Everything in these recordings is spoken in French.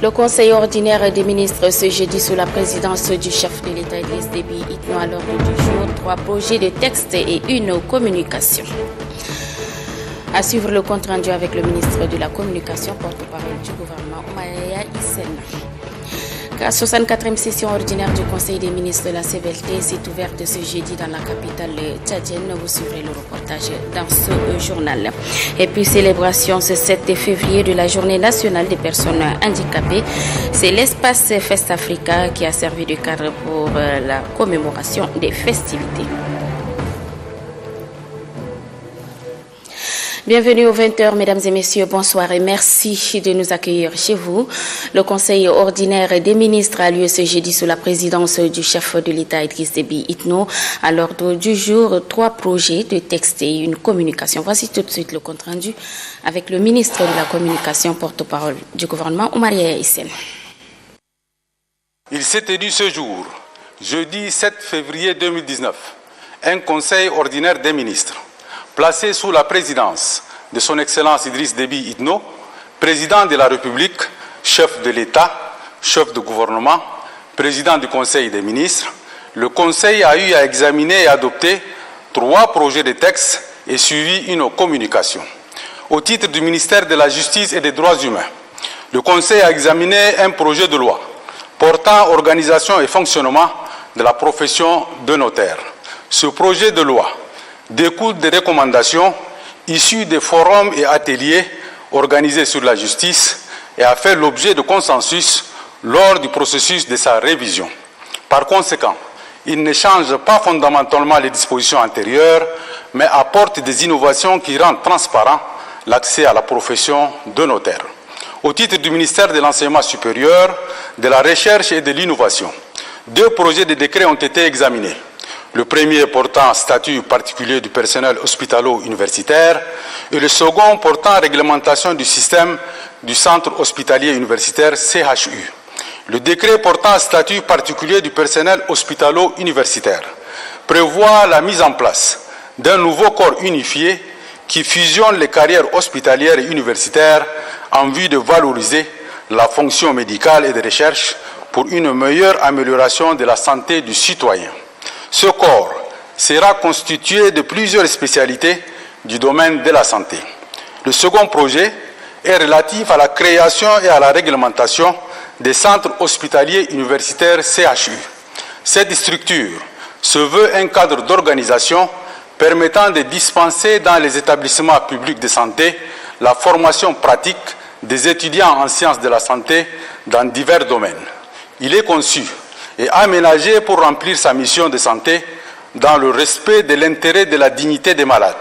Le Conseil ordinaire des ministres ce jeudi sous la présidence du chef de l'État Idriss Déby Itno à l'ordre du jour 3 projets de texte et une communication. À suivre le compte rendu avec le ministre de la Communication, porte-parole du gouvernement Oumaya Issel. La 64e session ordinaire du Conseil des ministres de la CVLT s'est ouverte ce jeudi dans la capitale tchadienne. Vous suivrez le reportage dans ce journal. Et puis, célébration ce 7 février de la Journée nationale des personnes handicapées. C'est l'espace Fest Africa qui a servi de cadre pour la commémoration des festivités. Bienvenue aux 20h, mesdames et messieurs, bonsoir et merci de nous accueillir chez vous. Le Conseil ordinaire des ministres a lieu ce jeudi sous la présidence du chef de l'État Idriss Déby Itno. À l'ordre du jour, 3 projets de texte et une communication. Voici tout de suite le compte rendu avec le ministre de la Communication, porte-parole du gouvernement, Oumaya Issel. Il s'est tenu ce jour, jeudi 7 février 2019, un Conseil ordinaire des ministres placé sous la présidence de son Excellence Idriss Déby Itno, président de la République, chef de l'État, chef de gouvernement, président du Conseil des ministres. Le Conseil a eu à examiner et adopter 3 projets de texte et suivi une communication. Au titre du ministère de la Justice et des Droits humains, le Conseil a examiné un projet de loi portant organisation et fonctionnement de la profession de notaire. Ce projet de loi découle des recommandations issues des forums et ateliers organisés sur la justice et a fait l'objet de consensus lors du processus de sa révision. Par conséquent, il ne change pas fondamentalement les dispositions antérieures, mais apporte des innovations qui rendent transparent l'accès à la profession de notaire. Au titre du ministère de l'Enseignement supérieur, de la Recherche et de l'Innovation, 2 projets de décret ont été examinés. Le premier portant statut particulier du personnel hospitalo-universitaire et le second portant réglementation du système du centre hospitalier universitaire CHU. Le décret portant statut particulier du personnel hospitalo-universitaire prévoit la mise en place d'un nouveau corps unifié qui fusionne les carrières hospitalières et universitaires en vue de valoriser la fonction médicale et de recherche pour une meilleure amélioration de la santé du citoyen. Ce corps sera constitué de plusieurs spécialités du domaine de la santé. Le second projet est relatif à la création et à la réglementation des centres hospitaliers universitaires CHU. Cette structure se veut un cadre d'organisation permettant de dispenser dans les établissements publics de santé la formation pratique des étudiants en sciences de la santé dans divers domaines. Il est conçu et aménagé pour remplir sa mission de santé dans le respect de l'intérêt de la dignité des malades.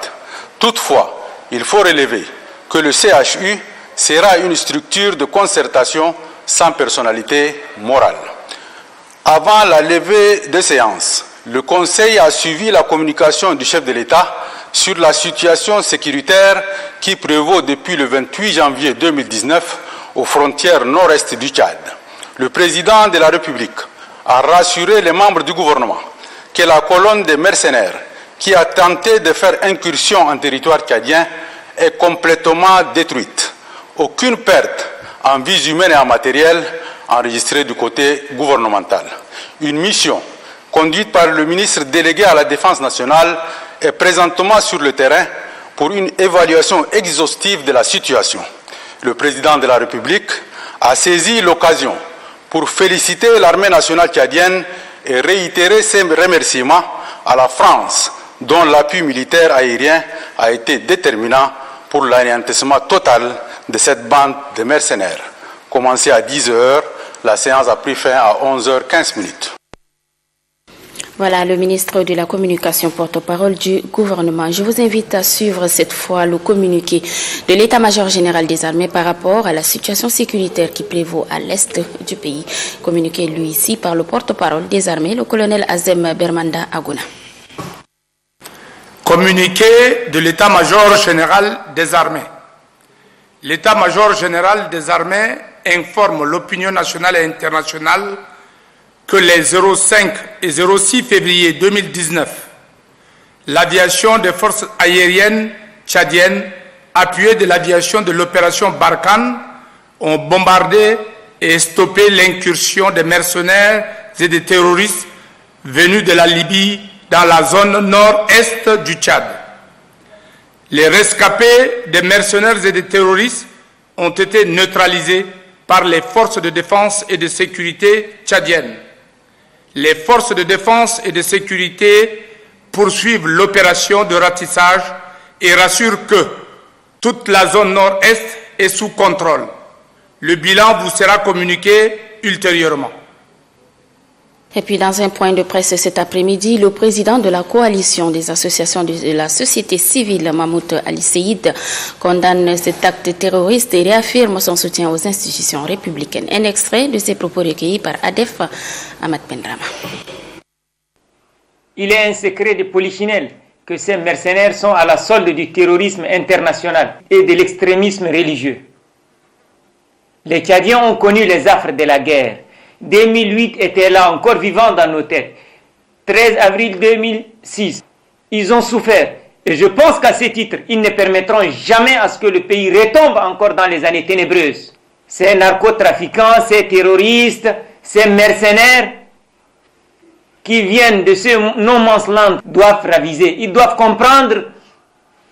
Toutefois, il faut relever que le CHU sera une structure de concertation sans personnalité morale. Avant la levée de séance, le Conseil a suivi la communication du chef de l'État sur la situation sécuritaire qui prévaut depuis le 28 janvier 2019 aux frontières nord-est du Tchad. Le président de la République a rassuré les membres du gouvernement que la colonne des mercenaires qui a tenté de faire incursion en territoire tchadien est complètement détruite. Aucune perte en vies humaines et en matériel enregistrée du côté gouvernemental. Une mission conduite par le ministre délégué à la Défense nationale est présentement sur le terrain pour une évaluation exhaustive de la situation. Le président de la République a saisi l'occasion pour féliciter l'armée nationale tchadienne et réitérer ses remerciements à la France, dont l'appui militaire aérien a été déterminant pour l'anéantissement total de cette bande de mercenaires. Commencé à 10h, la séance a pris fin à 11h15. Voilà le ministre de la Communication, porte-parole du gouvernement. Je vous invite à suivre cette fois le communiqué de l'État-major général des armées par rapport à la situation sécuritaire qui prévaut à l'est du pays. Communiqué lui ici par le porte-parole des armées, le colonel Azem Bermanda Agouna. Communiqué de l'État-major général des armées. L'État-major général des armées informe l'opinion nationale et internationale que les 05 et 06 février 2019, l'aviation des forces aériennes tchadiennes, appuyée de l'aviation de l'opération Barkhane, ont bombardé et stopper l'incursion des mercenaires et des terroristes venus de la Libye dans la zone nord-est du Tchad. Les rescapés des mercenaires et des terroristes ont été neutralisés par les forces de défense et de sécurité tchadiennes. Les forces de défense et de sécurité poursuivent l'opération de ratissage et rassurent que toute la zone nord-est est sous contrôle. Le bilan vous sera communiqué ultérieurement. Et puis dans un point de presse cet après-midi, le président de la coalition des associations de la société civile, Mahmoud Ali Seyid, condamne cet acte terroriste et réaffirme son soutien aux institutions républicaines. Un extrait de ses propos recueillis par Adef Ahmad Benrama. Il est un secret de polichinelle que ces mercenaires sont à la solde du terrorisme international et de l'extrémisme religieux. Les Tchadiens ont connu les affres de la guerre. 2008 était là, encore vivant dans nos têtes. 13 avril 2006, ils ont souffert. Et je pense qu'à ce titre, ils ne permettront jamais à ce que le pays retombe encore dans les années ténébreuses. Ces narcotrafiquants, ces terroristes, ces mercenaires qui viennent de ce no man's land doivent raviser. Ils doivent comprendre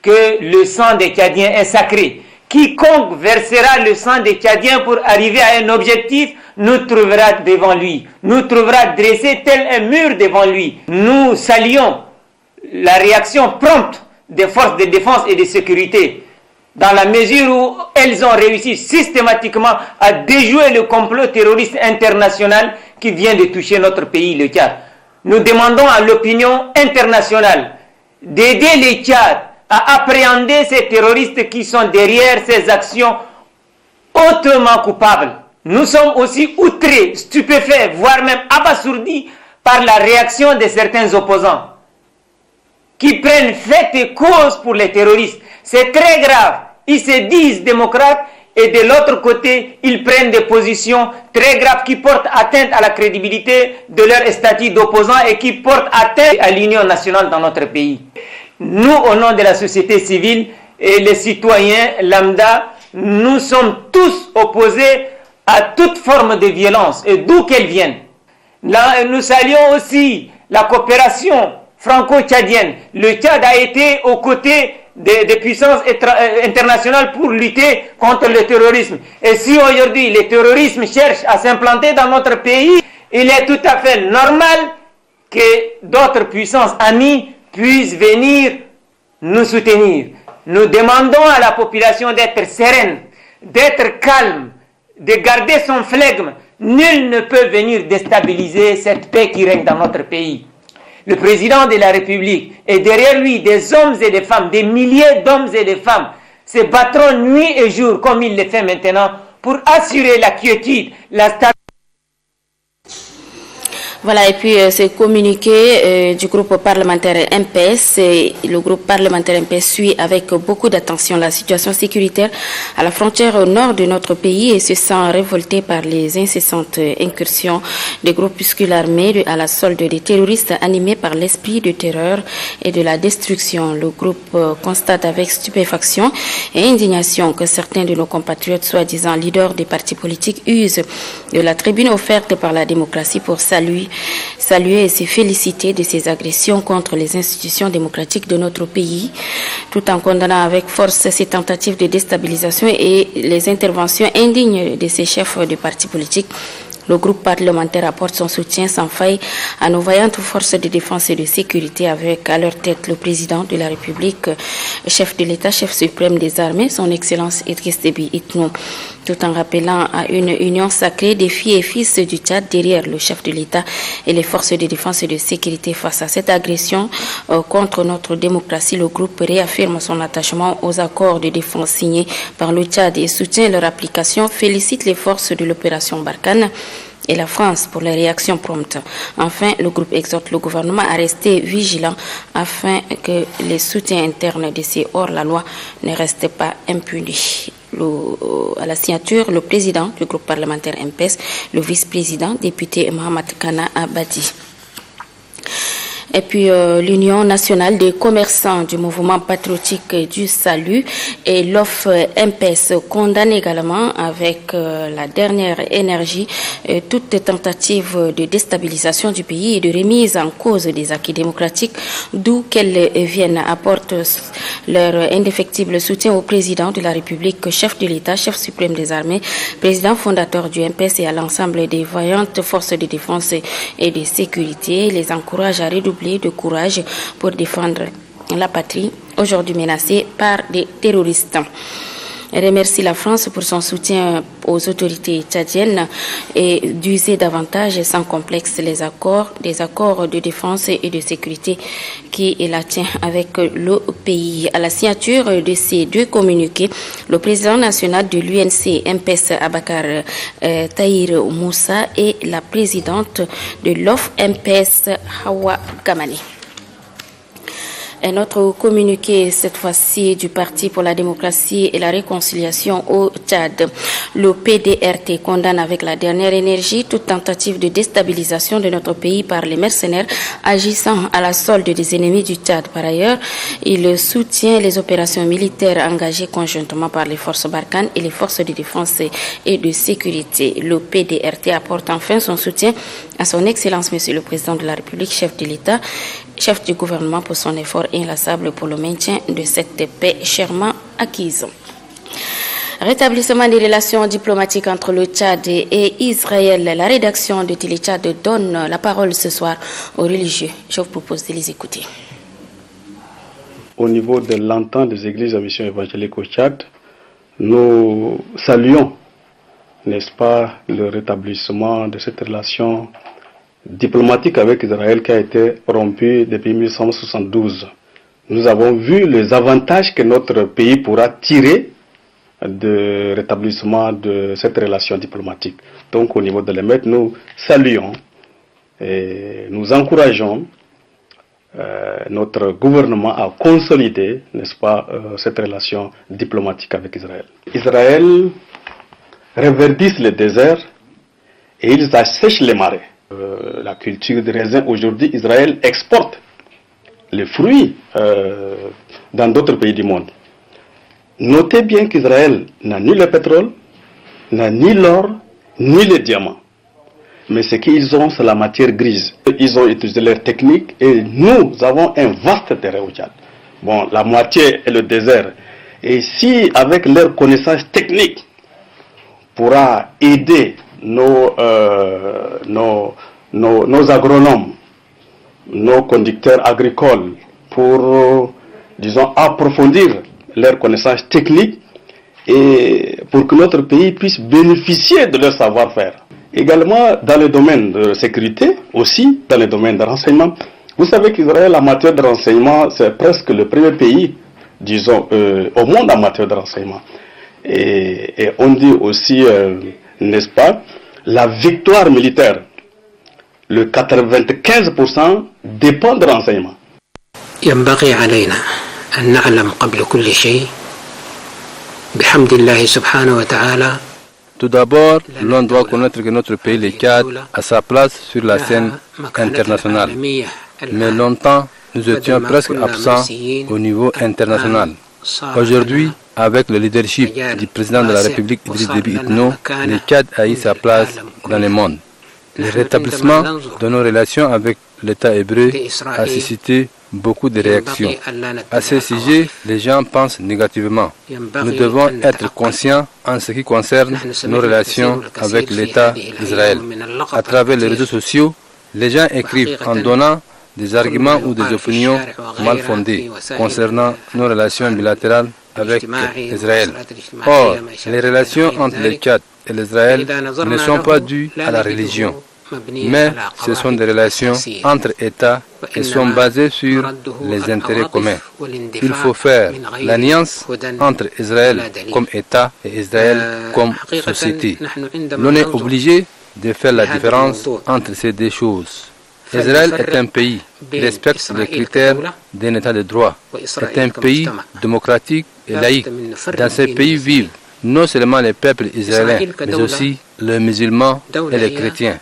que le sang des Tchadiens est sacré. Quiconque versera le sang des Tchadiens pour arriver à un objectif nous trouvera devant lui, nous trouvera dressé tel un mur devant lui. Nous saluons la réaction prompte des forces de défense et de sécurité, dans la mesure où elles ont réussi systématiquement à déjouer le complot terroriste international qui vient de toucher notre pays, le Tchad. Nous demandons à l'opinion internationale d'aider le Tchad à appréhender ces terroristes qui sont derrière ces actions hautement coupables. Nous sommes aussi outrés, stupéfaits, voire même abasourdis par la réaction de certains opposants qui prennent fait et cause pour les terroristes. C'est très grave. Ils se disent démocrates et de l'autre côté, ils prennent des positions très graves qui portent atteinte à la crédibilité de leur statut d'opposant et qui portent atteinte à l'union nationale dans notre pays. Nous, au nom de la société civile et les citoyens lambda, nous sommes tous opposés à toute forme de violence, et d'où qu'elle vienne. Là, nous saluons aussi la coopération franco-tchadienne. Le Tchad a été aux côtés des puissances internationales pour lutter contre le terrorisme. Et si aujourd'hui le terrorisme cherche à s'implanter dans notre pays, il est tout à fait normal que d'autres puissances amies puissent venir nous soutenir. Nous demandons à la population d'être sereine, d'être calme, de garder son flegme. Nul ne peut venir déstabiliser cette paix qui règne dans notre pays. Le président de la République et derrière lui des hommes et des femmes, des milliers d'hommes et de femmes se battront nuit et jour comme il le fait maintenant pour assurer la quiétude, la stabilité. Voilà, et puis c'est communiqué du groupe parlementaire MPS. Le groupe parlementaire MPS suit avec beaucoup d'attention la situation sécuritaire à la frontière nord de notre pays et se sent révolté par les incessantes incursions des groupuscules armés à la solde des terroristes animés par l'esprit de terreur et de la destruction. Le groupe constate avec stupéfaction et indignation que certains de nos compatriotes, soi-disant leaders des partis politiques, usent de la tribune offerte par la démocratie pour saluer et se féliciter de ces agressions contre les institutions démocratiques de notre pays, tout en condamnant avec force ces tentatives de déstabilisation et les interventions indignes de ces chefs de partis politiques. Le groupe parlementaire apporte son soutien sans faille à nos vaillantes forces de défense et de sécurité avec à leur tête le président de la République, chef de l'État, chef suprême des armées, son Excellence Idriss Déby Itno, tout en rappelant à une union sacrée des filles et fils du Tchad derrière le chef de l'État et les forces de défense et de sécurité face à cette agression contre notre démocratie. Le groupe réaffirme son attachement aux accords de défense signés par le Tchad et soutient leur application, félicite les forces de l'opération Barkhane et la France pour les réactions promptes. Enfin, le groupe exhorte le gouvernement à rester vigilant afin que les soutiens internes de ces hors-la-loi ne restent pas impunis. À la signature, le président du groupe parlementaire MPS, le vice-président, député Mohamed Kana Abadi. Et puis l'Union nationale des commerçants du mouvement patriotique du salut et l'OF-MPS condamne également avec la dernière énergie toute tentative de déstabilisation du pays et de remise en cause des acquis démocratiques, d'où qu'elles viennent, apportent leur indéfectible soutien au président de la République, chef de l'État, chef suprême des armées, président fondateur du MPS et à l'ensemble des vaillantes forces de défense et de sécurité, les encourage à redoubler de courage pour défendre la patrie, aujourd'hui menacée par des terroristes. Elle remercie la France pour son soutien aux autorités tchadiennes et d'user davantage et sans complexe des accords de défense et de sécurité qui la tient avec le pays. À la signature de ces deux communiqués, le président national de l'UNC MPS Abakar Tahir Moussa et la présidente de l'OF MPS Hawa Gamani. Un autre communiqué, cette fois-ci du Parti pour la démocratie et la réconciliation au Tchad. Le PDRT condamne avec la dernière énergie toute tentative de déstabilisation de notre pays par les mercenaires agissant à la solde des ennemis du Tchad. Par ailleurs, il soutient les opérations militaires engagées conjointement par les forces Barkhane et les forces de défense et de sécurité. Le PDRT apporte enfin son soutien à son Excellence, Monsieur le Président de la République, chef de l'État, chef du gouvernement, pour son effort inlassable pour le maintien de cette paix chèrement acquise. Rétablissement des relations diplomatiques entre le Tchad et Israël. La rédaction de Télé Tchad donne la parole ce soir aux religieux. Je vous propose de les écouter. Au niveau de l'entente des églises à mission évangélique au Tchad, nous saluons, n'est-ce pas, le rétablissement de cette relation diplomatique avec Israël qui a été rompue depuis 1972. Nous avons vu les avantages que notre pays pourra tirer du rétablissement de cette relation diplomatique. Donc au niveau de l'EMET, nous saluons et nous encourageons notre gouvernement à consolider, n'est-ce pas, cette relation diplomatique avec Israël. Israël reverdisse les déserts et ils assèchent les marais. La culture de raisin, aujourd'hui, Israël exporte les fruits dans d'autres pays du monde. Notez bien qu'Israël n'a ni le pétrole, n'a ni l'or, ni les diamants. Mais ce qu'ils ont, c'est la matière grise. Ils ont utilisé leur technique et nous avons un vaste terrain au Tchad. Bon, la moitié est le désert. Et si, avec leur connaissance technique, pourra aider nos agronomes, nos conducteurs agricoles pour, disons, approfondir leurs connaissances techniques et pour que notre pays puisse bénéficier de leur savoir-faire. Également dans le domaine de sécurité, aussi dans le domaine de renseignement. Vous savez qu'Israël en matière de renseignement, c'est presque le premier pays, disons, au monde en matière de renseignement. Et on dit aussi, n'est-ce pas, la victoire militaire, le 95% dépend de renseignement. ينبغي علينا أن نعلم قبل كل شيء بحمد الله سبحانه وتعالى. Tout d'abord, l'on doit connaître que notre pays, le Tchad, a sa place sur la scène internationale. Mais longtemps, nous étions presque absents au niveau international. Aujourd'hui, avec le leadership du président de la République, Idriss Déby Itno, le Tchad a eu sa place dans le monde. Le rétablissement de nos relations avec l'État hébreu a suscité beaucoup de réactions. À ce sujet, les gens pensent négativement. Nous devons être conscients en ce qui concerne nos relations avec l'État d'Israël. À travers les réseaux sociaux, les gens écrivent en donnant des arguments ou des opinions mal fondées concernant nos relations bilatérales avec Israël. Or, les relations entre le Tchad et l'Israël ne sont pas dues à la religion, mais ce sont des relations entre États et sont basées sur les intérêts communs. Il faut faire l'alliance entre Israël comme État et Israël comme société. L'on est obligé de faire la différence entre ces deux choses. Israël est un pays qui respecte les critères d'un État de droit, est un pays démocratique et laïque. Dans ce pays vivent non seulement les peuples israéliens, mais aussi les musulmans et les chrétiens.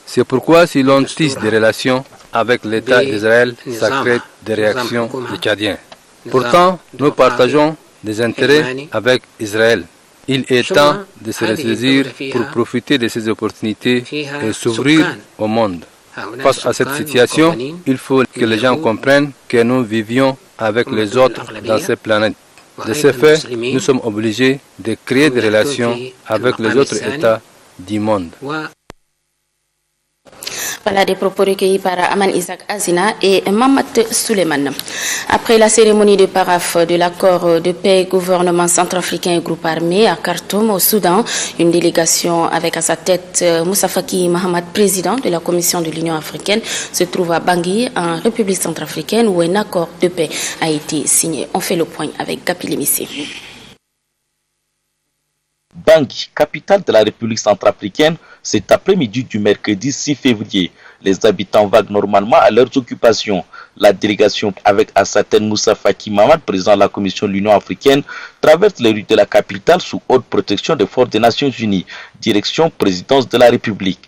C'est pourquoi si l'on tisse des relations avec l'État d'Israël, ça crée des réactions des Tchadiens. Pourtant, nous partageons des intérêts avec Israël. Il est temps de se ressaisir pour profiter de ces opportunités et s'ouvrir au monde. Face à cette situation, il faut que les gens comprennent que nous vivions avec les autres dans cette planète. De ce fait, nous sommes obligés de créer des relations avec les autres États du monde. Voilà des propos recueillis par Aman Isaac Azina et Mamat Suleiman. Après la cérémonie de paraphe de l'accord de paix gouvernement centrafricain et groupe armé à Khartoum au Soudan, une délégation avec à sa tête Moussa Faki Mahamat, président de la Commission de l'Union africaine, se trouve à Bangui en République centrafricaine où un accord de paix a été signé. On fait le point avec Gapi Lemissi. Bangui, capitale de la République centrafricaine, cet après-midi du mercredi 6 février. Les habitants vaguent normalement à leurs occupations. La délégation avec Assaten Moussa Faki Mahamat, président de la Commission de l'Union africaine, traverse les rues de la capitale sous haute protection des forces des Nations Unies, direction présidence de la République.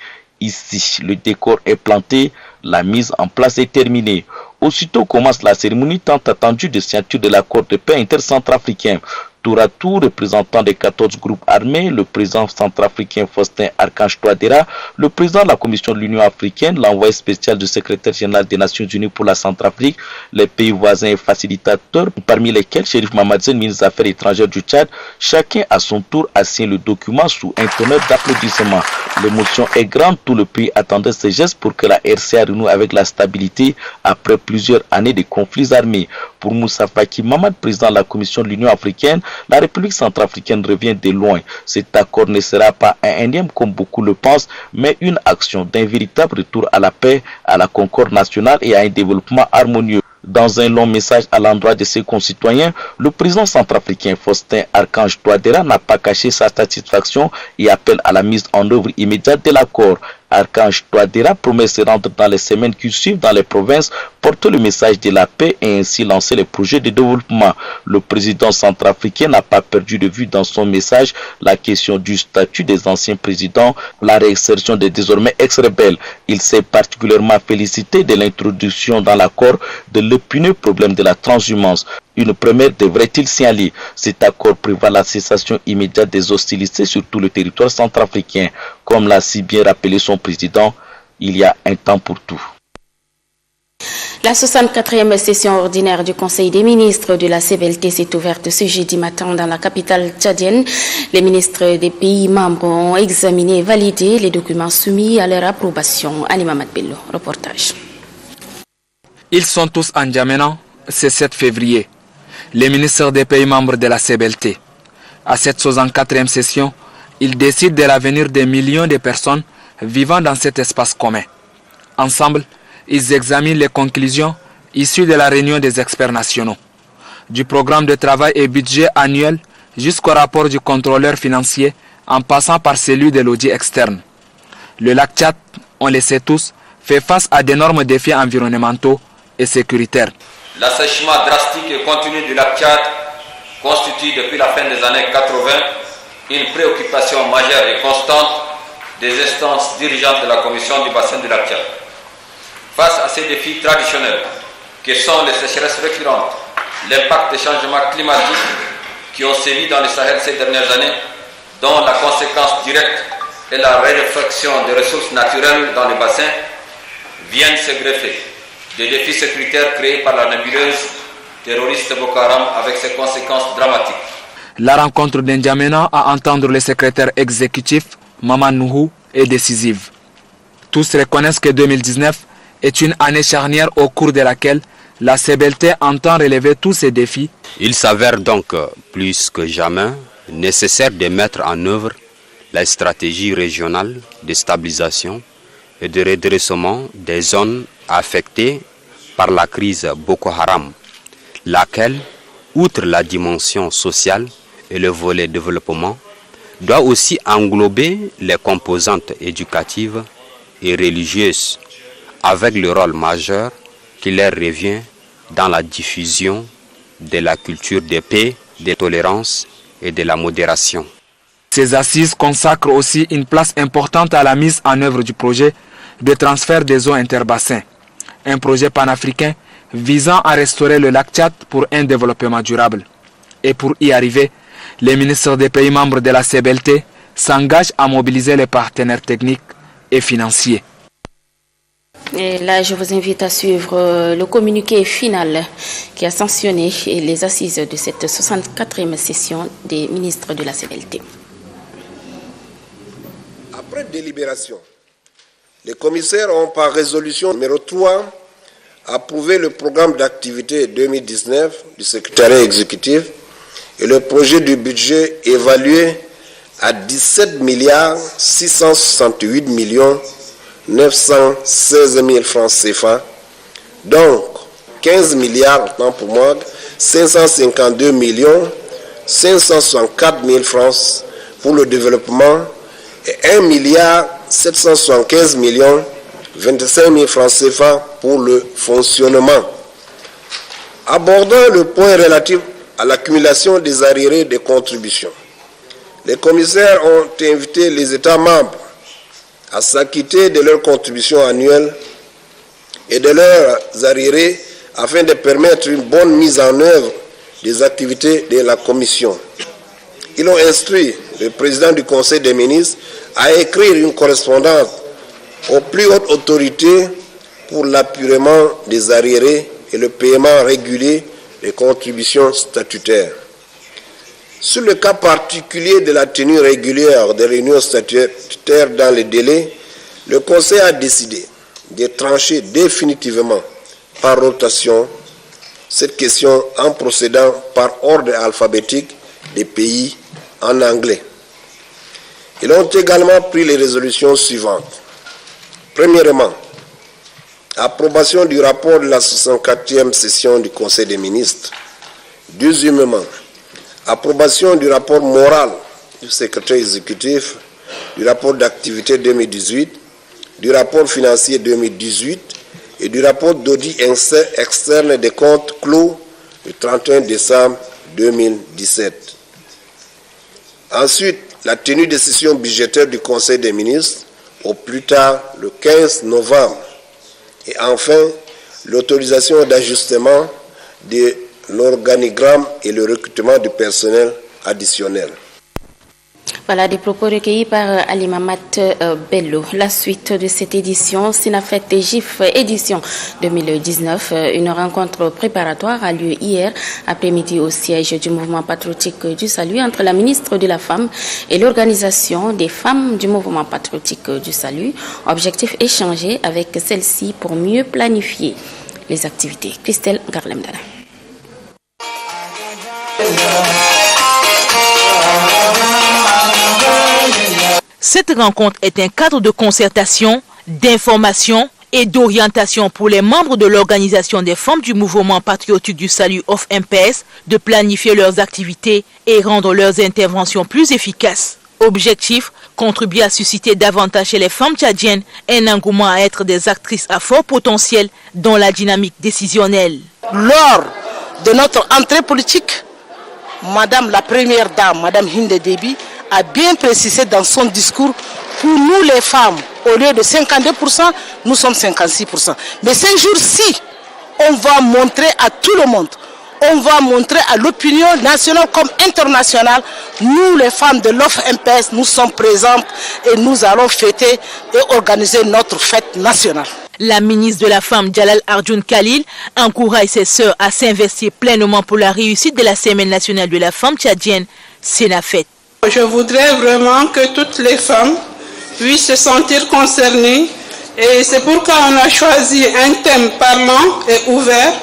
Ici, le décor est planté, la mise en place est terminée. Aussitôt commence la cérémonie tant attendue de signature de l'accord de paix intercentrafricain. Tour à tour, représentant des 14 groupes armés, le président centrafricain Faustin Archange Touadéra, le président de la Commission de l'Union africaine, l'envoyé spécial du secrétaire général des Nations Unies pour la Centrafrique, les pays voisins et facilitateurs, parmi lesquels Chérif Mamadzen, ministre des Affaires étrangères du Tchad, chacun à son tour a signé le document sous un tonnerre d'applaudissements. L'émotion est grande, tout le pays attendait ces gestes pour que la RCA renoue avec la stabilité après plusieurs années de conflits armés. Pour Moussa Faki Mahamat, président de la Commission de l'Union africaine, la République centrafricaine revient de loin. Cet accord ne sera pas un énième comme beaucoup le pensent, mais une action d'un véritable retour à la paix, à la concorde nationale et à un développement harmonieux. Dans un long message à l'endroit de ses concitoyens, le président centrafricain Faustin Archange Touadéra n'a pas caché sa satisfaction et appelle à la mise en œuvre immédiate de l'accord. Archange Touadéra promet se rendre dans les semaines qui suivent dans les provinces, porter le message de la paix et ainsi lancer les projets de développement. Le président centrafricain n'a pas perdu de vue dans son message la question du statut des anciens présidents, la réinsertion des désormais ex-rebelles. Il s'est particulièrement félicité de l'introduction dans l'accord de l'épineux problème de la transhumance. Une première devrait-il signaler. Cet accord prévoit la cessation immédiate des hostilités sur tout le territoire centrafricain. Comme l'a si bien rappelé son président, il y a un temps pour tout. La 64e session ordinaire du Conseil des ministres de la CBLT s'est ouverte ce jeudi matin dans la capitale tchadienne. Les ministres des pays membres ont examiné et validé les documents soumis à leur approbation. Anima Matbello, reportage. Ils sont tous en N'Djamena, c'est 7 février. Les ministres des pays membres de la CBLT. À cette 64e session, ils décident de l'avenir des millions de personnes vivant dans cet espace commun. Ensemble, ils examinent les conclusions issues de la réunion des experts nationaux. Du programme de travail et budget annuel jusqu'au rapport du contrôleur financier en passant par celui de l'audit externe. Le lac Tchad, on le sait tous, fait face à d'énormes défis environnementaux et sécuritaires. L'assèchement drastique et continu du lac Tchad constitue depuis la fin des années 80 une préoccupation majeure et constante des instances dirigeantes de la Commission du bassin du lac Tchad. Face à ces défis traditionnels, que sont les sécheresses récurrentes, l'impact des changements climatiques qui ont sévi dans le Sahel ces dernières années, dont la conséquence directe est la raréfaction des ressources naturelles dans les bassins, viennent se greffer des défis sécuritaires créés par la nébuleuse terroriste Boko Haram avec ses conséquences dramatiques. La rencontre d'N'Djamena à entendre le secrétaire exécutif, Maman Nuhu, est décisive. Tous reconnaissent que 2019 est une année charnière au cours de laquelle la CBLT entend relever tous ces défis. Il s'avère donc plus que jamais nécessaire de mettre en œuvre la stratégie régionale de stabilisation et de redressement des zones affectées par la crise Boko Haram, laquelle, outre la dimension sociale et le volet développement, doit aussi englober les composantes éducatives et religieuses, avec le rôle majeur qui leur revient dans la diffusion de la culture de paix, de tolérance et de la modération. Ces assises consacrent aussi une place importante à la mise en œuvre du projet de transfert des eaux interbassins. un projet panafricain visant à restaurer le lac Tchad pour un développement durable. Et pour y arriver, les ministres des pays membres de la CBLT s'engagent à mobiliser les partenaires techniques et financiers. Et là, je vous invite à suivre le communiqué final qui a sanctionné les assises de cette 64e session des ministres de la CBLT. Après délibération, les commissaires ont par résolution numéro 3 approuvé le programme d'activité 2019 du secrétariat exécutif et le projet du budget évalué à 17 668 916 000 francs CFA, donc 15 552 564 000 francs pour le développement et 1 775 25 000 francs CFA pour le fonctionnement. Abordant le point relatif à l'accumulation des arriérés des contributions, les commissaires ont invité les États membres à s'acquitter de leurs contributions annuelles et de leurs arriérés afin de permettre une bonne mise en œuvre des activités de la Commission. Ils ont instruit le président du Conseil des ministres à écrire une correspondance aux plus hautes autorités pour l'appurement des arriérés et le paiement régulier des contributions statutaires. Sur le cas particulier de la tenue régulière des réunions statutaires dans les délais, le Conseil a décidé de trancher définitivement par rotation cette question en procédant par ordre alphabétique des pays en anglais. Ils ont également pris les résolutions suivantes. Premièrement, approbation du rapport de la 64e session du Conseil des ministres. Deuxièmement, approbation du rapport moral du secrétaire exécutif, du rapport d'activité 2018, du rapport financier 2018 et du rapport d'audit externe des comptes clos du 31 décembre 2017. Ensuite, la tenue des sessions budgétaires du Conseil des ministres au plus tard le 15 novembre. Et enfin, l'autorisation d'ajustement de l'organigramme et le recrutement du personnel additionnel. Voilà des propos recueillis par Ali Mamat Bello. La suite de cette édition, Sinafet et GIF édition 2019. Une rencontre préparatoire a lieu hier après-midi au siège du mouvement patriotique du Salut entre la ministre de la Femme et l'organisation des femmes du mouvement patriotique du Salut. Objectif échanger avec celle-ci pour mieux planifier les activités. Christelle Garlemdala. Cette rencontre est un cadre de concertation, d'information et d'orientation pour les membres de l'organisation des femmes du mouvement patriotique du Salut OFMPS de planifier leurs activités et rendre leurs interventions plus efficaces. Objectif, contribuer à susciter davantage chez les femmes tchadiennes un engouement à être des actrices à fort potentiel dans la dynamique décisionnelle. Lors de notre entrée politique, Madame la Première Dame, Madame Hinde Déby, a bien précisé dans son discours, pour nous les femmes, au lieu de 52%, nous sommes 56%. Mais ces jours-ci, on va montrer à tout le monde, on va montrer à l'opinion nationale comme internationale, nous les femmes de l'OFMPS, nous sommes présentes et nous allons fêter et organiser notre fête nationale. La ministre de la Femme, Jalal Arjun Khalil, encourage ses sœurs à s'investir pleinement pour la réussite de la Semaine nationale de la femme tchadienne, Sinafet. Je voudrais vraiment que toutes les femmes puissent se sentir concernées et c'est pourquoi on a choisi un thème parlant et ouvert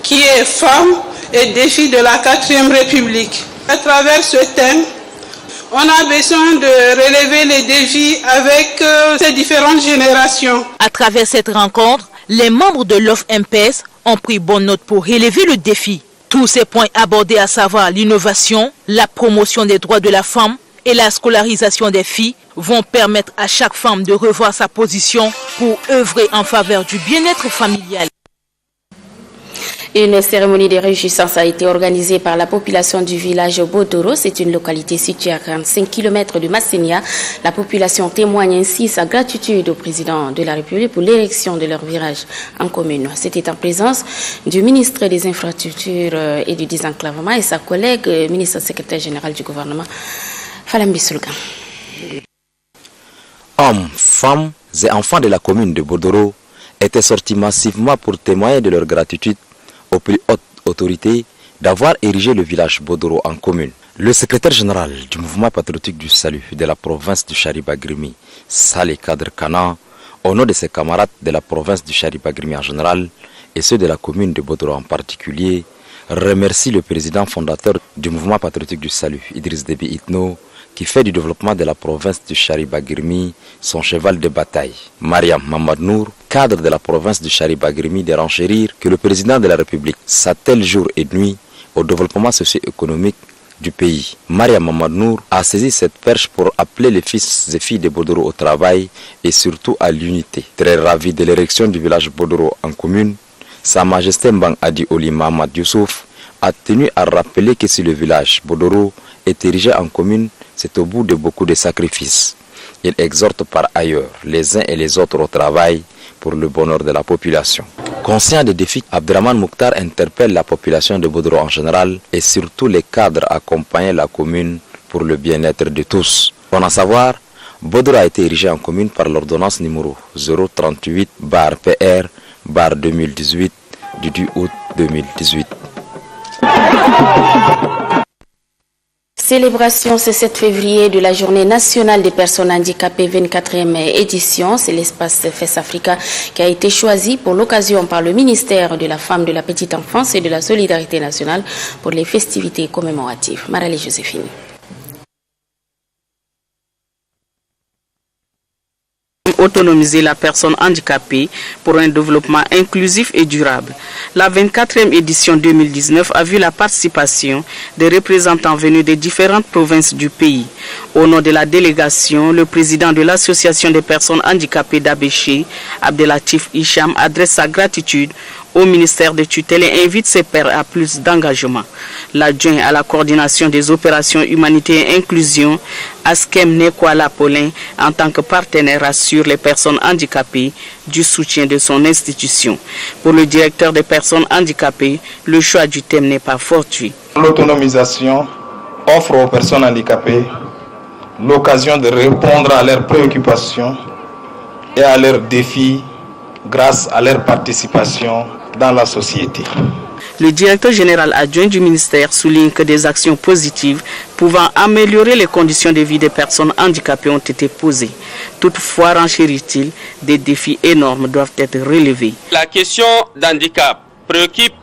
qui est Femmes et défis de la 4e République. À travers ce thème, on a besoin de relever les défis avec ces différentes générations. À travers cette rencontre, les membres de l'OFMPS ont pris bonne note pour relever le défi. Tous ces points abordés, à savoir l'innovation, la promotion des droits de la femme et la scolarisation des filles, vont permettre à chaque femme de revoir sa position pour œuvrer en faveur du bien-être familial. Une cérémonie de réjouissance a été organisée par la population du village Bodoro. C'est une localité située à 45 km de Massenia. La population témoigne ainsi sa gratitude au président de la République pour l'élection de leur village en commune. C'était en présence du ministre des Infrastructures et du Désenclavement et sa collègue, ministre secrétaire général du gouvernement, Falambi Sulgan. Hommes, femmes et enfants de la commune de Bodoro étaient sortis massivement pour témoigner de leur gratitude aux plus hautes autorités d'avoir érigé le village Bodoro en commune. Le secrétaire général du mouvement patriotique du salut de la province du Charibagrimi, Saleh Kadr Kana, au nom de ses camarades de la province du Charibagrimi en général et ceux de la commune de Bodoro en particulier, remercie le président fondateur du mouvement patriotique du salut, Idriss Déby Itno, qui fait du développement de la province du Charibagrimi son cheval de bataille. Mariam Mamad Nour, cadre de la province du Charibagrimi, de renchérir que le président de la République s'attelle jour et nuit au développement socio-économique du pays. Mariam Mamad Nour a saisi cette perche pour appeler les fils et filles de Bodoro au travail et surtout à l'unité. Très ravi de l'érection du village Bodoro en commune, Sa Majesté Mbang Adi Oli Mahamad Youssouf a tenu à rappeler que si le village Bodoro est érigé en commune, c'est au bout de beaucoup de sacrifices. Il exhorte par ailleurs les uns et les autres au travail pour le bonheur de la population. Conscient des défis, Abdraman Mouktar interpelle la population de Bodoro en général et surtout les cadres accompagnant la commune pour le bien-être de tous. Pour en savoir, Bodoro a été érigé en commune par l'ordonnance numéro 038/PR/2018 du 10 août 2018. Célébration ce 7 février de la Journée nationale des personnes handicapées, 24e édition. C'est l'espace FES Africa qui a été choisi pour l'occasion par le ministère de la Femme, de la Petite Enfance et de la Solidarité nationale pour les festivités commémoratives. Marali Joséphine. Autonomiser la personne handicapée pour un développement inclusif et durable. La 24e édition 2019 a vu la participation des représentants venus des différentes provinces du pays. Au nom de la délégation, le président de l'association des personnes handicapées d'Abéché, Abdelatif Hicham, adresse sa gratitude au ministère de tutelle et invite ses pairs à plus d'engagement. L'adjoint à la coordination des opérations humanité et inclusion, Askem Nekwala Paulin, en tant que partenaire, assure les personnes handicapées du soutien de son institution. Pour le directeur des personnes handicapées, le choix du thème n'est pas fortuit. L'autonomisation offre aux personnes handicapées l'occasion de répondre à leurs préoccupations et à leurs défis grâce à leur participation dans la société. Le directeur général adjoint du ministère souligne que des actions positives pouvant améliorer les conditions de vie des personnes handicapées ont été posées. Toutefois, renchérit-il, des défis énormes doivent être relevés. La question d'handicap préoccupe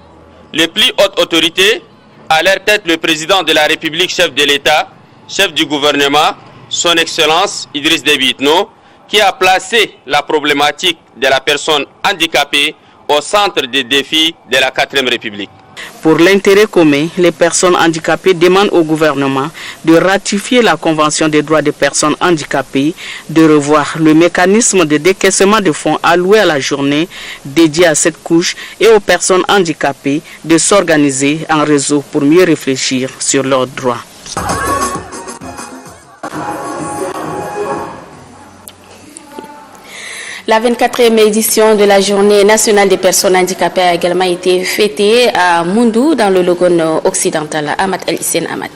les plus hautes autorités, à leur tête le président de la République, chef de l'État, chef du gouvernement, son Excellence Idriss Déby Itno, qui a placé la problématique de la personne handicapée au centre des défis de la 4e République. Pour l'intérêt commun, les personnes handicapées demandent au gouvernement de ratifier la Convention des droits des personnes handicapées, de revoir le mécanisme de décaissement de fonds alloués à la journée dédiée à cette couche et aux personnes handicapées de s'organiser en réseau pour mieux réfléchir sur leurs droits. La 24e édition de la Journée nationale des personnes handicapées a également été fêtée à Moundou, dans le Logone occidental. Ahmad El Hissène Ahmad.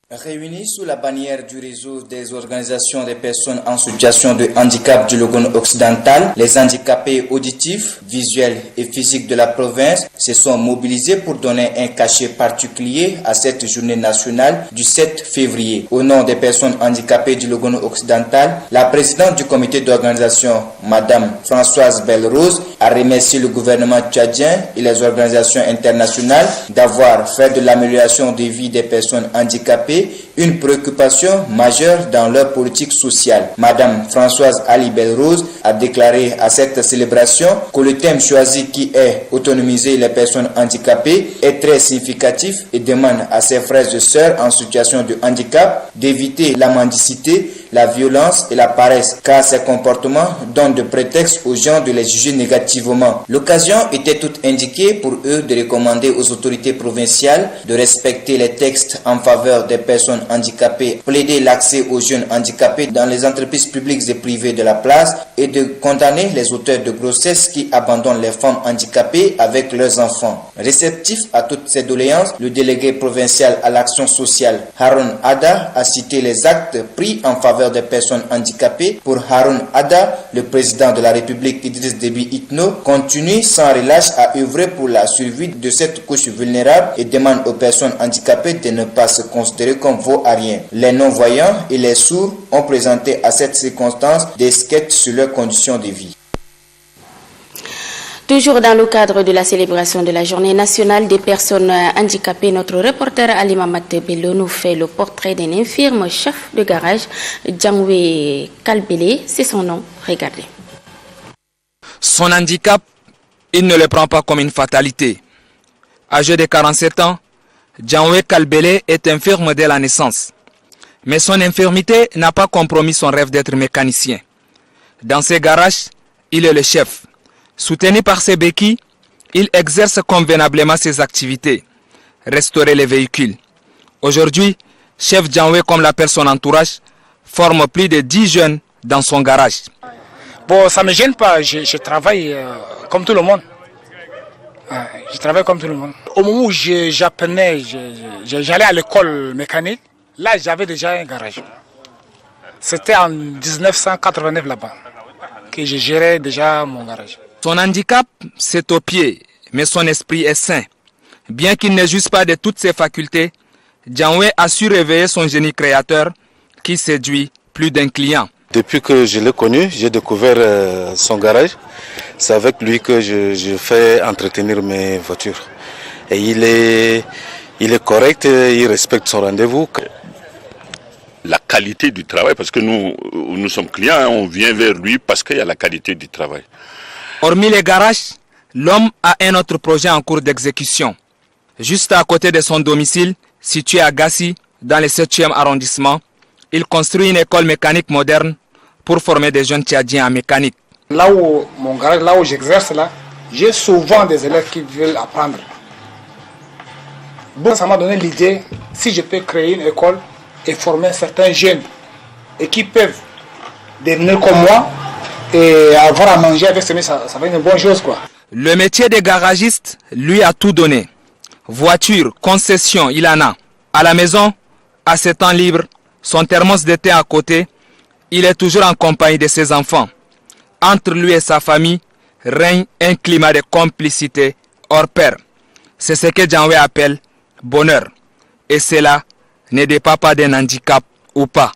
Réunis sous la bannière du réseau des organisations des personnes en situation de handicap du Logone occidental, les handicapés auditifs, visuels et physiques de la province se sont mobilisés pour donner un cachet particulier à cette journée nationale du 7 février. Au nom des personnes handicapées du Logone occidental, la présidente du comité d'organisation, Madame Françoise Belle-Rose, a remercié le gouvernement tchadien et les organisations internationales d'avoir fait de l'amélioration des vies des personnes handicapées une préoccupation majeure dans leur politique sociale. Madame Françoise Ali Belle-Rose a déclaré à cette célébration que le thème choisi, qui est autonomiser les personnes handicapées, est très significatif et demande à ses frères et sœurs en situation de handicap d'éviter la mendicité la violence et la paresse, car ces comportements donnent de prétexte aux gens de les juger négativement. L'occasion était toute indiquée pour eux de recommander aux autorités provinciales de respecter les textes en faveur des personnes handicapées, plaider l'accès aux jeunes handicapés dans les entreprises publiques et privées de la place et de condamner les auteurs de grossesse qui abandonnent les femmes handicapées avec leurs enfants. Réceptif à toutes ces doléances, le délégué provincial à l'action sociale, Haroun Ada, a cité les actes pris en faveur des personnes handicapées. Pour Haroun Ada, le président de la République Idriss Déby Itno continue sans relâche à œuvrer pour la survie de cette couche vulnérable et demande aux personnes handicapées de ne pas se considérer comme vaut-à-rien. Les non-voyants et les sourds ont présenté à cette circonstance des sketchs sur leurs conditions de vie. Toujours dans le cadre de la célébration de la journée nationale des personnes handicapées, notre reporter Alima Matebello nous fait le portrait d'un infirme chef de garage, Djangwe Kalbele, c'est son nom, regardez. Son handicap, il ne le prend pas comme une fatalité. Âgé de 47 ans, Djangwe Kalbele est infirme dès la naissance. Mais son infirmité n'a pas compromis son rêve d'être mécanicien. Dans ses garages, il est le chef. Soutenu par ses béquilles, il exerce convenablement ses activités, restaurer les véhicules. Aujourd'hui, chef Djangwe comme la personne entourage forme plus de 10 jeunes dans son garage. Bon, ça ne me gêne pas, je travaille comme tout le monde. Je travaille comme tout le monde. Au moment où j'apprenais, j'allais à l'école mécanique, là j'avais déjà un garage. C'était en 1989 là-bas que je gérais déjà mon garage. Son handicap, c'est au pied, mais son esprit est sain. Bien qu'il ne jouisse pas de toutes ses facultés, Djangwe a su réveiller son génie créateur qui séduit plus d'un client. Depuis que je l'ai connu, j'ai découvert son garage. C'est avec lui que je fais entretenir mes voitures. Et il est correct, il respecte son rendez-vous. La qualité du travail, parce que nous sommes clients, on vient vers lui parce qu'il y a la qualité du travail. Hormis les garages, l'homme a un autre projet en cours d'exécution. Juste à côté de son domicile, situé à Gassi, dans le 7e arrondissement, il construit une école mécanique moderne pour former des jeunes Tchadiens en mécanique. Là où mon garage, là où j'exerce, là, j'ai souvent des élèves qui veulent apprendre. Bon, ça m'a donné l'idée, si je peux créer une école et former certains jeunes et qui peuvent devenir comme moi et avoir à manger avec ce ça va être une bonne chose, quoi. Le métier de garagiste lui a tout donné. Voiture, concession, il en a. À la maison, à ses temps libres, son thermos de thé à côté, il est toujours en compagnie de ses enfants. Entre lui et sa famille règne un climat de complicité hors pair. C'est ce que Djangwe appelle bonheur. Et cela ne dépend pas d'un handicap ou pas.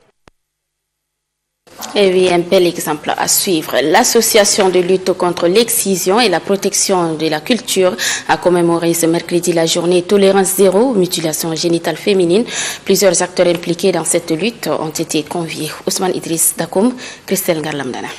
Et oui, un bel exemple à suivre. L'association de lutte contre l'excision et la protection de la culture a commémoré ce mercredi la journée Tolérance Zéro aux mutilations génitales féminines. Plusieurs acteurs impliqués dans cette lutte ont été conviés. Ousmane Idriss Dakoum, Christelle Garlamdana.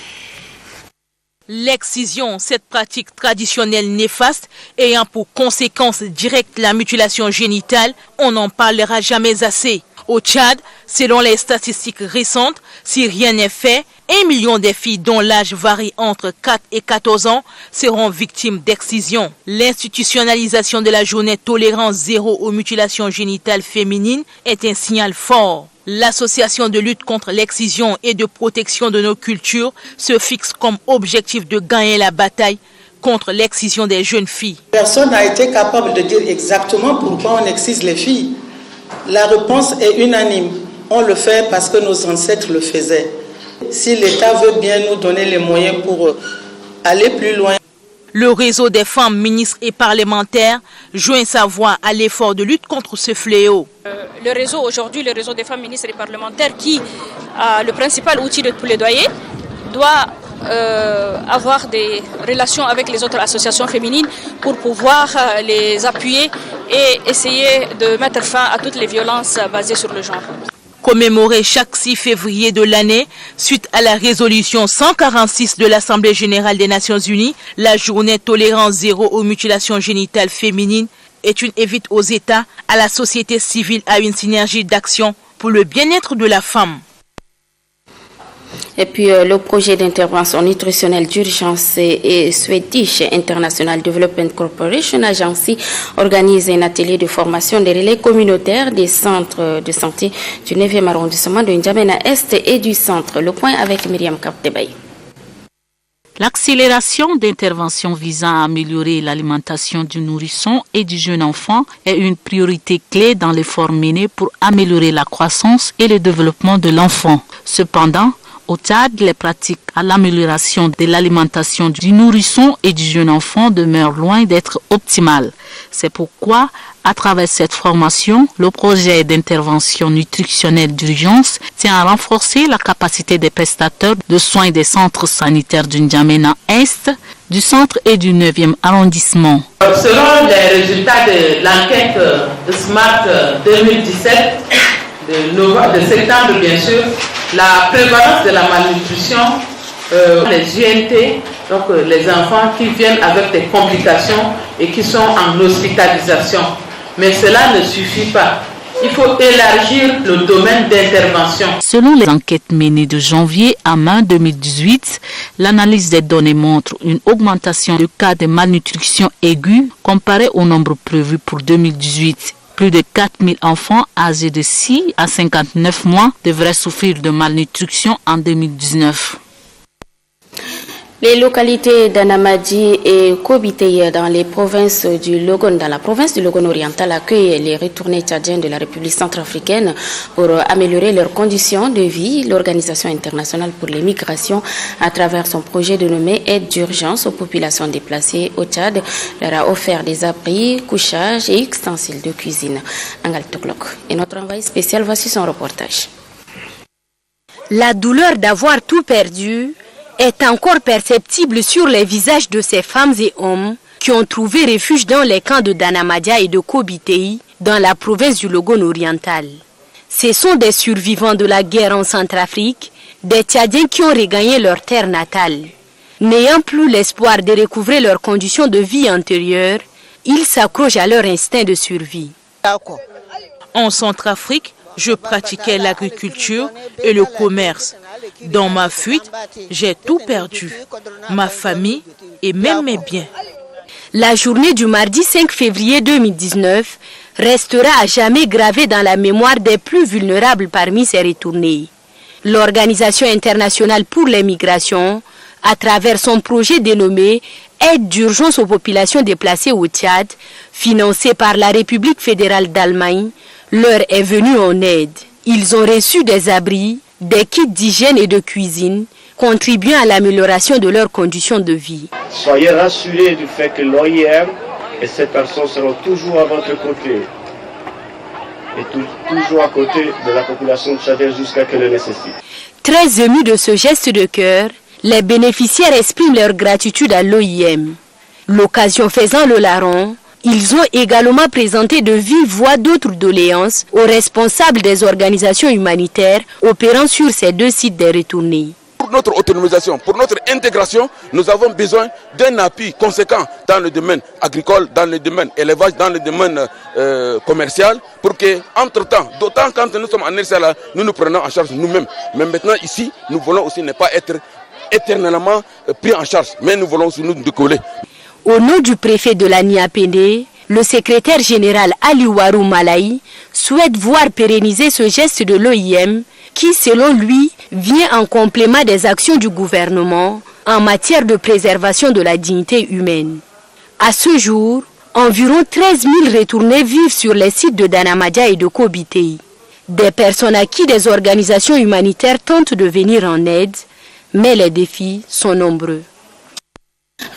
L'excision, cette pratique traditionnelle néfaste ayant pour conséquence directe la mutilation génitale, on n'en parlera jamais assez. Au Tchad, selon les statistiques récentes, si rien n'est fait, 1 million de filles dont l'âge varie entre 4 et 14 ans seront victimes d'excision. L'institutionnalisation de la journée Tolérance Zéro aux mutilations génitales féminines est un signal fort. L'association de lutte contre l'excision et de protection de nos cultures se fixe comme objectif de gagner la bataille contre l'excision des jeunes filles. Personne n'a été capable de dire exactement pourquoi on excise les filles. La réponse est unanime. On le fait parce que nos ancêtres le faisaient. Si l'État veut bien nous donner les moyens pour aller plus loin. Le réseau des femmes ministres et parlementaires joint sa voix à l'effort de lutte contre ce fléau. Le réseau aujourd'hui, le réseau des femmes ministres et parlementaires qui a le principal outil de plaidoyer, doit avoir des relations avec les autres associations féminines pour pouvoir les appuyer et essayer de mettre fin à toutes les violences basées sur le genre. Commémorée chaque 6 février de l'année, suite à la résolution 146 de l'Assemblée générale des Nations unies, la journée Tolérance Zéro aux mutilations génitales féminines est une invite aux États, à la société civile à une synergie d'action pour le bien-être de la femme. Et puis le projet d'intervention nutritionnelle d'urgence et Swedish International Development Corporation Agency organise un atelier de formation des relais communautaires des centres de santé du 9e arrondissement de N'Djamena Est et du centre. Le point avec Myriam Kapdebay. L'accélération d'interventions visant à améliorer l'alimentation du nourrisson et du jeune enfant est une priorité clé dans l'effort mené pour améliorer la croissance et le développement de l'enfant. Cependant, au Tchad, les pratiques à l'amélioration de l'alimentation du nourrisson et du jeune enfant demeurent loin d'être optimales. C'est pourquoi, à travers cette formation, le projet d'intervention nutritionnelle d'urgence tient à renforcer la capacité des prestataires de soins des centres sanitaires du N'Djamena Est, du centre et du 9e arrondissement. Selon les résultats de l'enquête SMART 2017, de septembre bien sûr, la prévalence de la malnutrition, les INT, donc les enfants qui viennent avec des complications et qui sont en hospitalisation. Mais cela ne suffit pas. Il faut élargir le domaine d'intervention. Selon les enquêtes menées de janvier à mai 2018, l'analyse des données montre une augmentation de cas de malnutrition aiguë comparée au nombre prévu pour 2018. Plus de 4000 enfants âgés de 6 à 59 mois devraient souffrir de malnutrition en 2019. Les localités d'Anamadi et Kobiteye dans les provinces du Logone, dans la province du Logone oriental, accueillent les retournés tchadiens de la République centrafricaine pour améliorer leurs conditions de vie. L'Organisation internationale pour les migrations, à travers son projet dénommé Aide d'urgence aux populations déplacées au Tchad, leur a offert des abris, couchages et ustensiles de cuisine. Angal Toklok. Et notre envoyé spécial, voici son reportage. La douleur d'avoir tout perdu est encore perceptible sur les visages de ces femmes et hommes qui ont trouvé refuge dans les camps de Danamadia et de Kobiteye, dans la province du Logone oriental. Ce sont des survivants de la guerre en Centrafrique, des Tchadiens qui ont regagné leur terre natale. N'ayant plus l'espoir de recouvrer leurs conditions de vie antérieures, ils s'accrochent à leur instinct de survie. En Centrafrique, je pratiquais l'agriculture et le commerce. Dans ma fuite, j'ai tout perdu, ma famille et même mes biens. La journée du mardi 5 février 2019 restera à jamais gravée dans la mémoire des plus vulnérables parmi ces retournés. L'Organisation internationale pour les migrations, à travers son projet dénommé Aide d'urgence aux populations déplacées au Tchad, financé par la République fédérale d'Allemagne, leur est venue en aide. Ils ont reçu des abris, des kits d'hygiène et de cuisine, contribuant à l'amélioration de leurs conditions de vie. Soyez rassurés du fait que l'OIM et ces personnes seront toujours à votre côté et toujours à côté de la population tchadienne jusqu'à qu'elle le nécessite. Très émus de ce geste de cœur, les bénéficiaires expriment leur gratitude à l'OIM. L'occasion faisant le larron, ils ont également présenté de vive voix d'autres doléances aux responsables des organisations humanitaires opérant sur ces deux sites des retournés. Pour notre autonomisation, pour notre intégration, nous avons besoin d'un appui conséquent dans le domaine agricole, dans le domaine élevage, dans le domaine commercial, pour que, entre-temps, d'autant quand nous sommes en RCA, nous nous prenons en charge nous-mêmes. Mais maintenant, ici, nous voulons aussi ne pas être éternellement pris en charge, mais nous voulons aussi nous décoller. Au nom du préfet de la Niapéndé, le secrétaire général Aliouarou Malaï souhaite voir pérenniser ce geste de l'OIM qui, selon lui, vient en complément des actions du gouvernement en matière de préservation de la dignité humaine. À ce jour, environ 13 000 retournés vivent sur les sites de Danamadia et de Kobiteye. Des personnes à qui des organisations humanitaires tentent de venir en aide, mais les défis sont nombreux.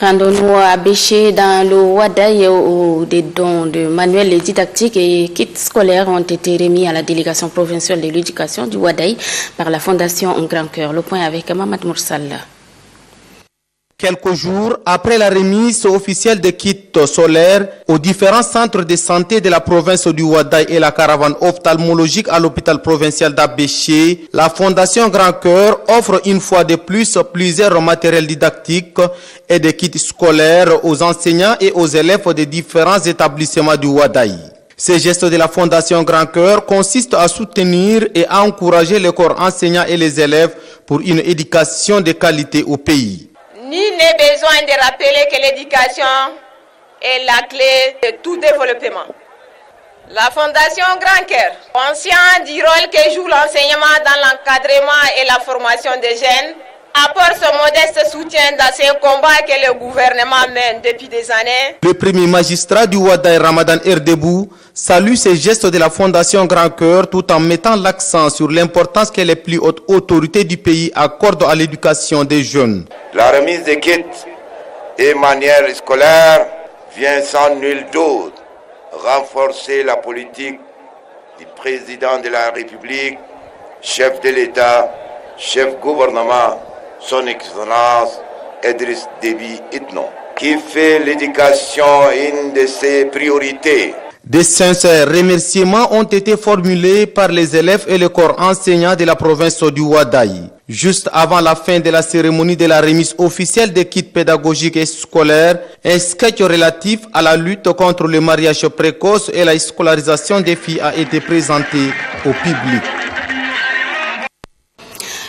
Rendons-nous à Béché dans le Wadaï où des dons de manuels didactiques et kits scolaires ont été remis à la délégation provinciale de l'éducation du Wadaï par la Fondation Un Grand Cœur. Le point avec Mamad Moursal. Quelques jours après la remise officielle des kits solaires aux différents centres de santé de la province du Wadaï et la caravane ophtalmologique à l'hôpital provincial d'Abéché, la Fondation Grand Cœur offre une fois de plus plusieurs matériels didactiques et des kits scolaires aux enseignants et aux élèves des différents établissements du Wadaï. Ce geste de la Fondation Grand Cœur consiste à soutenir et à encourager les corps enseignants et les élèves pour une éducation de qualité au pays. Nul n'est besoin de rappeler que l'éducation est la clé de tout développement. La Fondation Grand Cœur, conscient du rôle que joue l'enseignement dans l'encadrement et la formation des jeunes, apporte son modeste soutien dans ces combats que le gouvernement mène depuis des années. Le premier magistrat du Ouaddaï, Ramadan Erdebou, salue ces gestes de la Fondation Grand Cœur tout en mettant l'accent sur l'importance que les plus hautes autorités du pays accordent à l'éducation des jeunes. La remise des kits et manuels scolaires vient sans nul doute renforcer la politique du président de la République, chef de l'État, chef gouvernement, son Excellence Idriss Déby Itno, qui fait l'éducation une de ses priorités. Des sincères remerciements ont été formulés par les élèves et le corps enseignant de la province du Ouaddaï. Juste avant la fin de la cérémonie de la remise officielle des kits pédagogiques et scolaires, un sketch relatif à la lutte contre le mariage précoce et la scolarisation des filles a été présenté au public.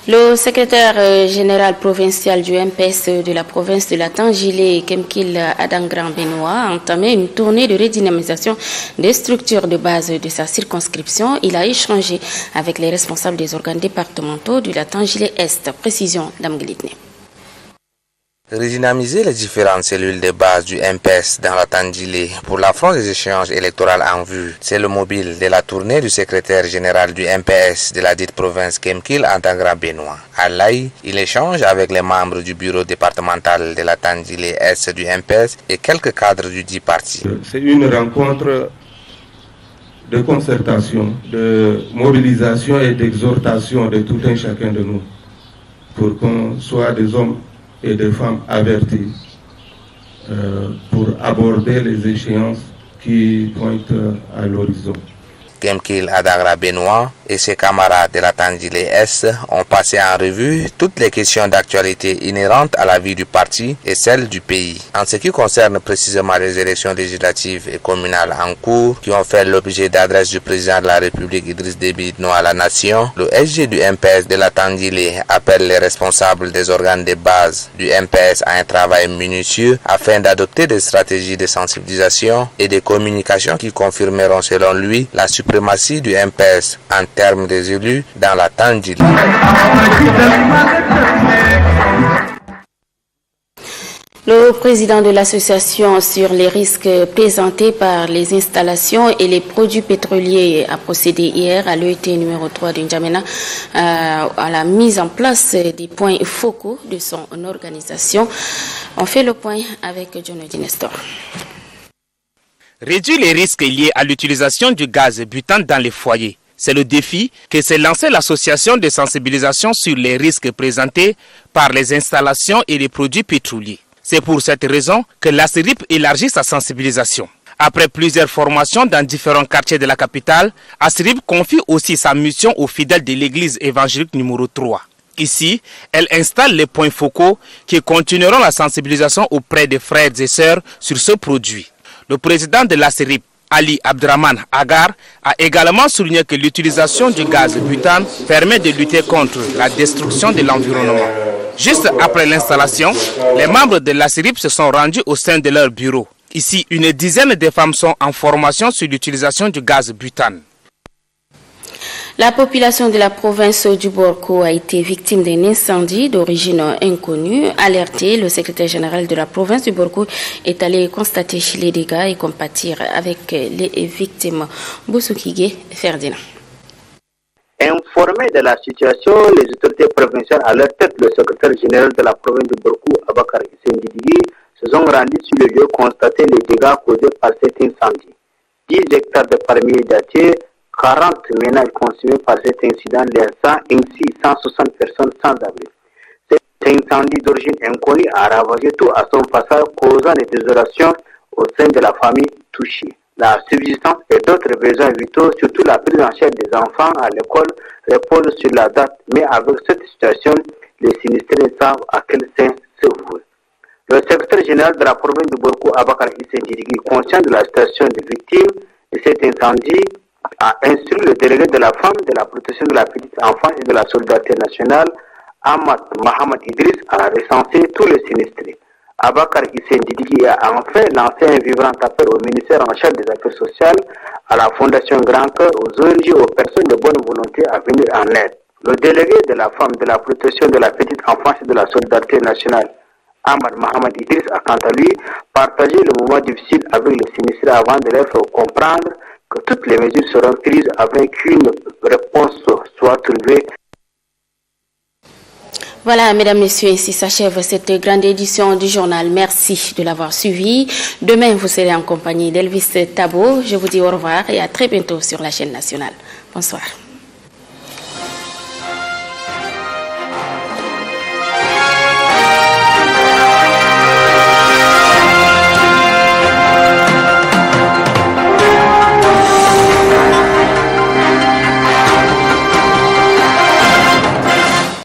Le secrétaire général provincial du MPS de la province de la Tangilé, Kemkil Adangran Benoît, a entamé une tournée de redynamisation des structures de base de sa circonscription. Il a échangé avec les responsables des organes départementaux de la Tangilé-Est. Précision d'Amglitne. Redynamiser les différentes cellules de base du MPS dans la Tangilé pour l'affront des échéances électorales en vue. C'est le mobile de la tournée du secrétaire général du MPS de la dite province Kemkil Antangra Benoît. À Laï, il échange avec les membres du bureau départemental de la Tangilé-Est du MPS et quelques cadres du dit parti. C'est une rencontre de concertation, de mobilisation et d'exhortation de tout un chacun de nous pour qu'on soit des hommes et des femmes avertis pour aborder les échéances qui pointent à l'horizon. Kemkil Adagra Benoît et ses camarades de la Tangilé-Est ont passé en revue toutes les questions d'actualité inhérentes à la vie du parti et celles du pays. En ce qui concerne précisément les élections législatives et communales en cours qui ont fait l'objet d'adresses du président de la République Idriss Déby Itno à la nation, le SG du MPS de la Tangilé appelle les responsables des organes de base du MPS à un travail minutieux afin d'adopter des stratégies de sensibilisation et de communication qui confirmeront selon lui la suprématie du MPS en termes des élus dans la Tangilé. Le président de l'association sur les risques présentés par les installations et les produits pétroliers a procédé hier à l'ET numéro 3 de N'Djamena à la mise en place des points focaux de son organisation. On fait le point avec John Dinestor. Réduire les risques liés à l'utilisation du gaz butane dans les foyers. C'est le défi que s'est lancé l'association de sensibilisation sur les risques présentés par les installations et les produits pétroliers. C'est pour cette raison que l'ASRIP élargit sa sensibilisation. Après plusieurs formations dans différents quartiers de la capitale, ASRIP confie aussi sa mission aux fidèles de l'église évangélique numéro 3. Ici, elle installe les points focaux qui continueront la sensibilisation auprès des frères et sœurs sur ce produit. Le président de l'ASRIP, Ali Abdraman Agar, a également souligné que l'utilisation du gaz butane permet de lutter contre la destruction de l'environnement. Juste après l'installation, les membres de l'ASRIP se sont rendus au sein de leur bureau. Ici, une dizaine de femmes sont en formation sur l'utilisation du gaz butane. La population de la province du Borco a été victime d'un incendie d'origine inconnue. Alerté, le secrétaire général de la province du Borco est allé constater les dégâts et compatir avec les victimes. Bousoukigé Ferdinand. Informé de la situation, les autorités provinciales, à leur tête le secrétaire général de la province du Borco, Abakar Issendigui, se sont rendus sur le lieu constater les dégâts causés par cet incendie. 10 hectares de palmiers dattiers, 40 ménages consumés par cet incident, laissant ainsi 160 personnes sans abri. Cet incendie d'origine inconnue a ravagé tout à son passage, causant des désolations au sein de la famille touchée. La subsistance et d'autres besoins vitaux, surtout la prise en charge des enfants à l'école, reposent sur la date. Mais avec cette situation, les sinistrés savent à quel sein se vouer. Le secrétaire général de la province de Borco, Abakar Issendigui, conscient de la situation des victimes de cet incendie, a instruit le délégué de la femme, de la protection de la petite enfance et de la solidarité nationale Ahmad Mohamed Idriss a recensé tous les sinistrés. Abakar Hissène Didiki a enfin lancé un vibrant appel au ministère en charge des Affaires sociales, à la Fondation Grand Cœur, aux ONG, aux personnes de bonne volonté à venir en aide. Le délégué de la femme, de la protection de la petite enfance et de la solidarité nationale, Ahmad Mohamed Idriss, a quant à lui partagé le moment difficile avec les sinistrés avant de leur faire comprendre que toutes les mesures seront prises afin qu'une réponse soit trouvée. Voilà, mesdames, messieurs, ainsi s'achève cette grande édition du journal. Merci de l'avoir suivi. Demain, vous serez en compagnie d'Elvis Tabo. Je vous dis au revoir et à très bientôt sur la chaîne nationale. Bonsoir.